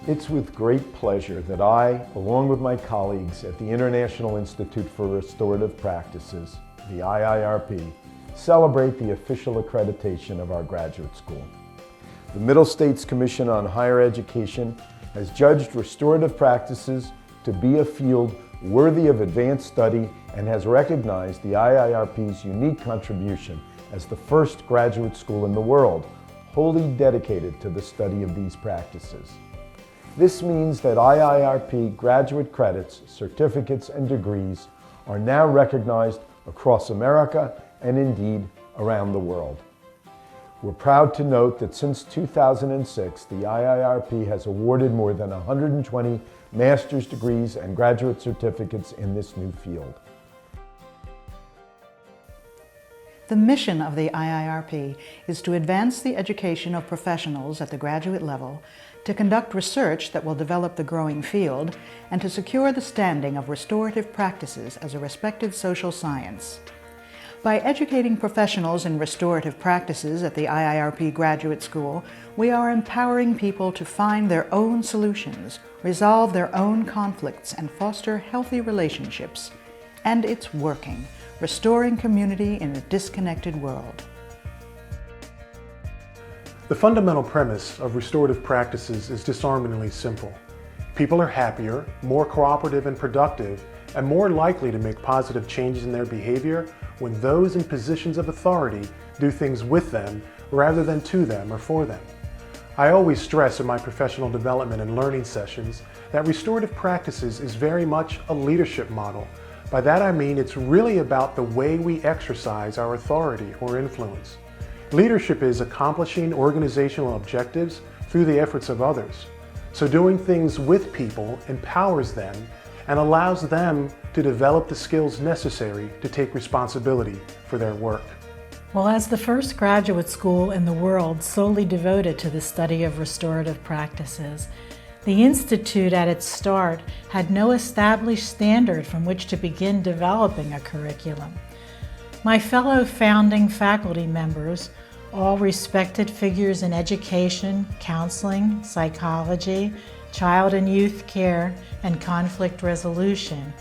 It's with great pleasure that I, along with my colleagues at the International Institute for Restorative Practices, the IIRP, celebrate the official accreditation of our graduate school. The Middle States Commission on Higher Education has judged restorative practices to be a field worthy of advanced study and has recognized the IIRP's unique contribution as the first graduate school in the world wholly dedicated to the study of these practices. This means that IIRP graduate credits, certificates, and degrees are now recognized across America and indeed around the world. We're proud to note that since 2006, the IIRP has awarded more than 120 master's degrees and graduate certificates in this new field. The mission of the IIRP is to advance the education of professionals at the graduate level, to conduct research that will develop the growing field, and to secure the standing of restorative practices as a respected social science. By educating professionals in restorative practices at the IIRP Graduate School, we are empowering people to find their own solutions, resolve their own conflicts, and foster healthy relationships. And it's working, restoring community in a disconnected world. The fundamental premise of restorative practices is disarmingly simple. People are happier, more cooperative and productive, and more likely to make positive changes in their behavior when those in positions of authority do things with them rather than to them or for them. I always stress in my professional development and learning sessions that restorative practices is very much a leadership model. By that I mean it's really about the way we exercise our authority or influence. Leadership is accomplishing organizational objectives through the efforts of others. So doing things with people empowers them and allows them to develop the skills necessary to take responsibility for their work. Well, as the first graduate school in the world solely devoted to the study of restorative practices, the Institute at its start had no established standard from which to begin developing a curriculum. My fellow founding faculty members, all respected figures in education, counseling, psychology, child and youth care, and conflict resolution,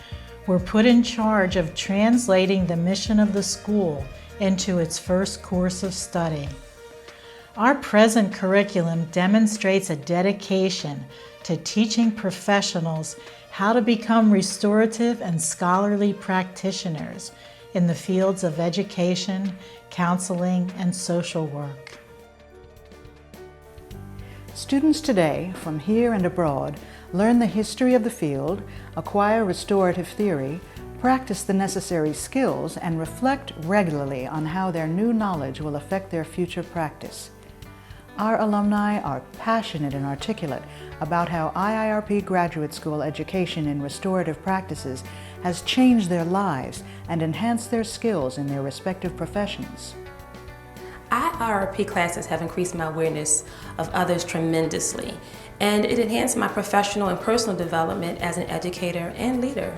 were put in charge of translating the mission of the school into its first course of study. Our present curriculum demonstrates a dedication to teaching professionals how to become restorative and scholarly practitioners in the fields of education, counseling, and social work. Students today, from here and abroad, learn the history of the field, acquire restorative theory, practice the necessary skills, and reflect regularly on how their new knowledge will affect their future practice. Our alumni are passionate and articulate about how IIRP Graduate School education in restorative practices has changed their lives and enhanced their skills in their respective professions. IIRP classes have increased my awareness of others tremendously, and it enhanced my professional and personal development as an educator and leader.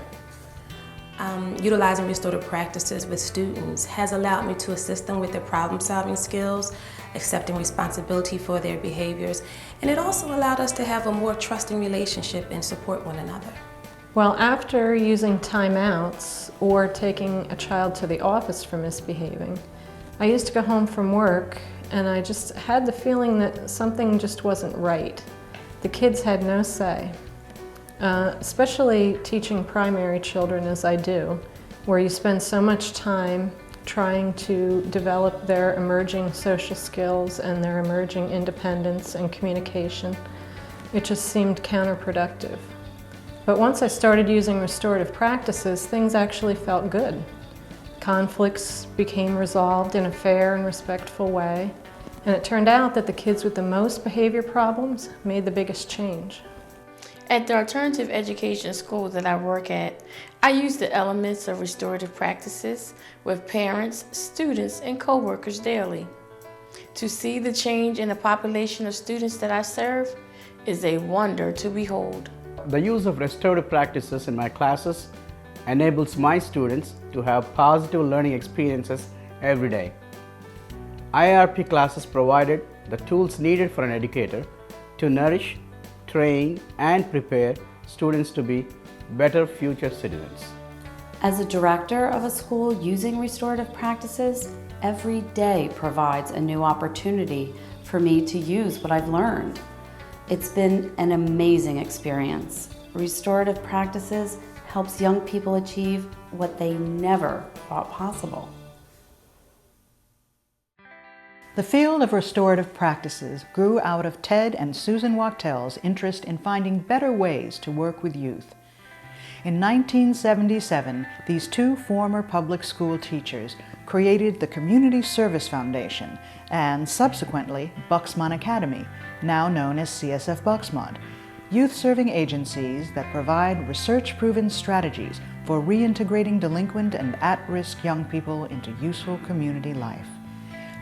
Utilizing restorative practices with students has allowed me to assist them with their problem-solving skills, accepting responsibility for their behaviors, and it also allowed us to have a more trusting relationship and support one another. Well, after using timeouts or taking a child to the office for misbehaving, I used to go home from work and I just had the feeling that something just wasn't right. The kids had no say. Especially teaching primary children as I do, where you spend so much time trying to develop their emerging social skills and their emerging independence and communication. It just seemed counterproductive. But once I started using restorative practices, things actually felt good. Conflicts became resolved in a fair and respectful way, and it turned out that the kids with the most behavior problems made the biggest change. At the alternative education school that I work at, I use the elements of restorative practices with parents, students, and co-workers daily. To see the change in the population of students that I serve is a wonder to behold. The use of restorative practices in my classes enables my students to have positive learning experiences every day. IIRP classes provided the tools needed for an educator to nourish, train, and prepare students to be better future citizens. As a director of a school using restorative practices, every day provides a new opportunity for me to use what I've learned. It's been an amazing experience. Restorative practices helps young people achieve what they never thought possible. The field of restorative practices grew out of Ted and Susan Wachtel's interest in finding better ways to work with youth. In 1977, these two former public school teachers created the Community Service Foundation and subsequently Bucksmont Academy, now known as CSF Bucksmont, youth-serving agencies that provide research-proven strategies for reintegrating delinquent and at-risk young people into useful community life.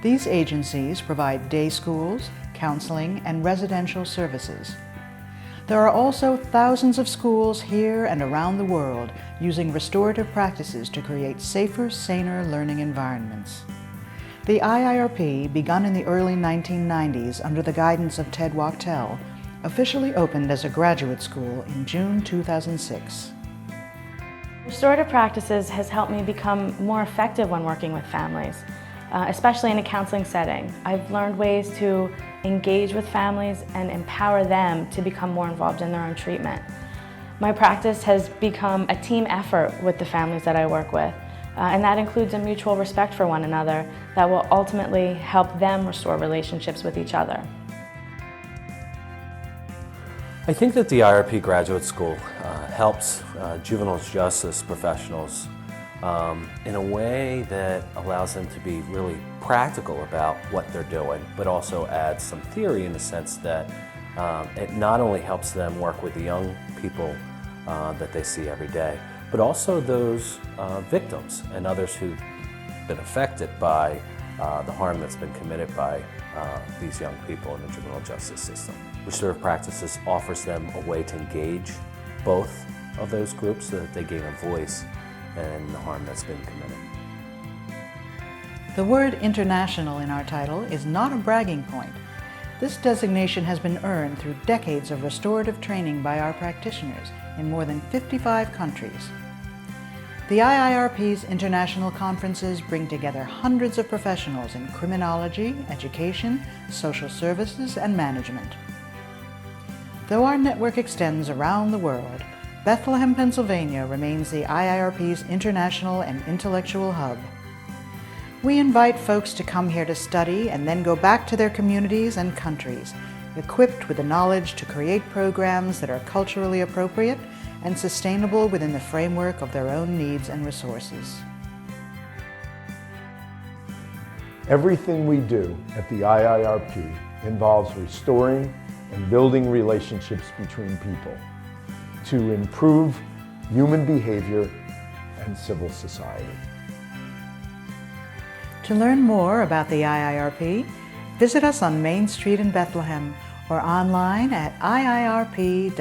These agencies provide day schools, counseling, and residential services. There are also thousands of schools here and around the world using restorative practices to create safer, saner learning environments. The IIRP, begun in the early 1990s under the guidance of Ted Wachtel, officially opened as a graduate school in June 2006. Restorative practices has helped me become more effective when working with families, especially in a counseling setting. I've learned ways to engage with families and empower them to become more involved in their own treatment. My practice has become a team effort with the families that I work with, and that includes a mutual respect for one another that will ultimately help them restore relationships with each other. I think that the IIRP Graduate School helps juvenile justice professionals in a way that allows them to be really practical about what they're doing, but also adds some theory in the sense that it not only helps them work with the young people that they see every day, but also those victims and others who've been affected by the harm that's been committed by these young people in the juvenile justice system. Restorative Practices offers them a way to engage both of those groups so that they gain a voice in the harm that's been committed. The word international in our title is not a bragging point. This designation has been earned through decades of restorative training by our practitioners in more than 55 countries. The IIRP's international conferences bring together hundreds of professionals in criminology, education, social services, and management. Though our network extends around the world, Bethlehem, Pennsylvania remains the IIRP's international and intellectual hub. We invite folks to come here to study and then go back to their communities and countries, equipped with the knowledge to create programs that are culturally appropriate and sustainable within the framework of their own needs and resources. Everything we do at the IIRP involves restoring and building relationships between people to improve human behavior and civil society. To learn more about the IIRP, visit us on Main Street in Bethlehem or online at iirp.edu.